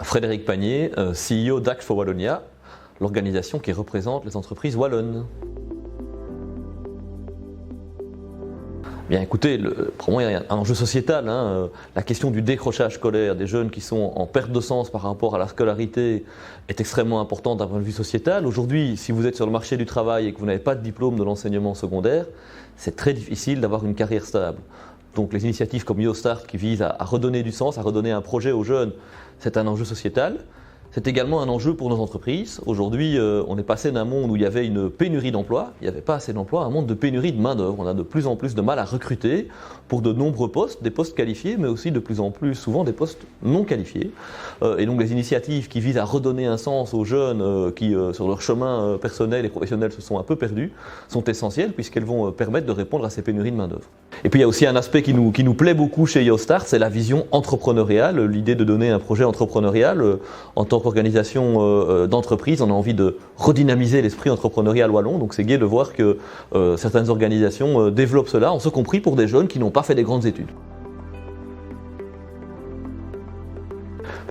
Frédéric Pagnier, CEO d'Act for Wallonia, l'organisation qui représente les entreprises wallonnes. Bien écoutez, pour moi il y a un enjeu sociétal, la question du décrochage scolaire des jeunes qui sont en perte de sens par rapport à la scolarité est extrêmement importante d'un point de vue sociétal. Aujourd'hui, si vous êtes sur le marché du travail et que vous n'avez pas de diplôme de l'enseignement secondaire, c'est très difficile d'avoir une carrière stable. Donc les initiatives comme YoStart qui visent à redonner du sens, à redonner un projet aux jeunes, c'est un enjeu sociétal. C'est également un enjeu pour nos entreprises. Aujourd'hui, on est passé d'un monde où il y avait une pénurie d'emplois, il n'y avait pas assez d'emplois, à un monde de pénurie de main-d'œuvre. On a de plus en plus de mal à recruter pour de nombreux postes, des postes qualifiés, mais aussi de plus en plus souvent des postes non qualifiés. Et donc les initiatives qui visent à redonner un sens aux jeunes qui, sur leur chemin personnel et professionnel, se sont un peu perdus, sont essentielles puisqu'elles vont permettre de répondre à ces pénuries de main-d'œuvre. Et puis il y a aussi un aspect qui nous plaît beaucoup chez YoStart, c'est la vision entrepreneuriale, l'idée de donner un projet entrepreneurial en tant qu'organisation d'entreprise. On a envie de redynamiser l'esprit entrepreneurial wallon, donc c'est gai de voir que certaines organisations développent cela, en ce compris pour des jeunes qui n'ont pas fait des grandes études.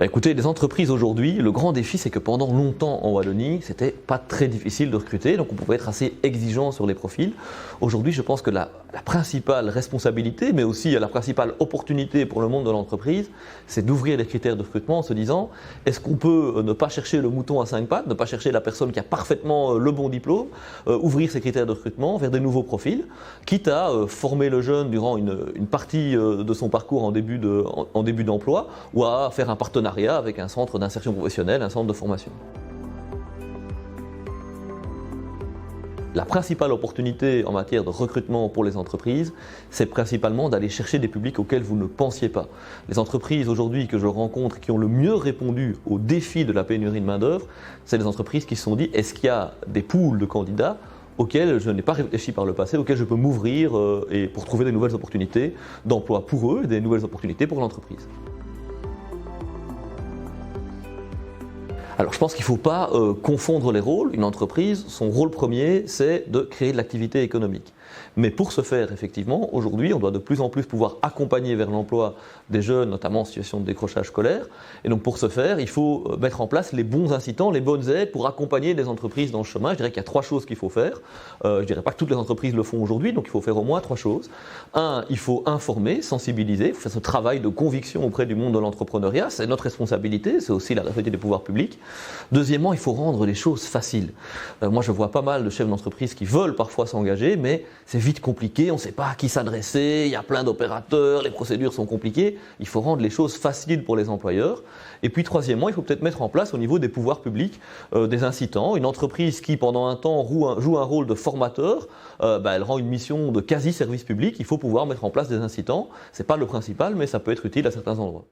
Écoutez, les entreprises aujourd'hui, le grand défi c'est que pendant longtemps en Wallonie, c'était pas très difficile de recruter, donc on pouvait être assez exigeant sur les profils. Aujourd'hui, je pense que la principale responsabilité, mais aussi la principale opportunité pour le monde de l'entreprise, c'est d'ouvrir les critères de recrutement en se disant, est-ce qu'on peut ne pas chercher le mouton à 5 pattes, ne pas chercher la personne qui a parfaitement le bon diplôme, ouvrir ces critères de recrutement vers des nouveaux profils, quitte à former le jeune durant une partie de son parcours en début d'emploi, ou à faire un partenariat avec un centre d'insertion professionnelle, un centre de formation. La principale opportunité en matière de recrutement pour les entreprises, c'est principalement d'aller chercher des publics auxquels vous ne pensiez pas. Les entreprises aujourd'hui que je rencontre qui ont le mieux répondu au défi de la pénurie de main-d'œuvre, c'est les entreprises qui se sont dit, est-ce qu'il y a des pools de candidats auxquels je n'ai pas réfléchi par le passé, auxquels je peux m'ouvrir et pour trouver des nouvelles opportunités d'emploi pour eux et des nouvelles opportunités pour l'entreprise. Alors je pense qu'il ne faut pas confondre les rôles. Une entreprise, son rôle premier, c'est de créer de l'activité économique. Mais pour ce faire, effectivement, aujourd'hui, on doit de plus en plus pouvoir accompagner vers l'emploi des jeunes, notamment en situation de décrochage scolaire. Et donc pour ce faire, il faut mettre en place les bons incitants, les bonnes aides pour accompagner les entreprises dans ce chemin. Je dirais qu'il y a 3 choses qu'il faut faire. Je ne dirais pas que toutes les entreprises le font aujourd'hui, donc il faut faire au moins 3 choses. 1, il faut informer, sensibiliser, il faut faire ce travail de conviction auprès du monde de l'entrepreneuriat. C'est notre responsabilité, c'est aussi la responsabilité des pouvoirs publics. Deuxièmement, il faut rendre les choses faciles. Moi, je vois pas mal de chefs d'entreprise qui veulent parfois s'engager, mais c'est vite compliqué, on ne sait pas à qui s'adresser, il y a plein d'opérateurs, les procédures sont compliquées. Il faut rendre les choses faciles pour les employeurs. Et puis troisièmement, il faut peut-être mettre en place au niveau des pouvoirs publics des incitants. Une entreprise qui pendant un temps joue un rôle de formateur, elle rend une mission de quasi-service public. Il faut pouvoir mettre en place des incitants. Ce n'est pas le principal, mais ça peut être utile à certains endroits.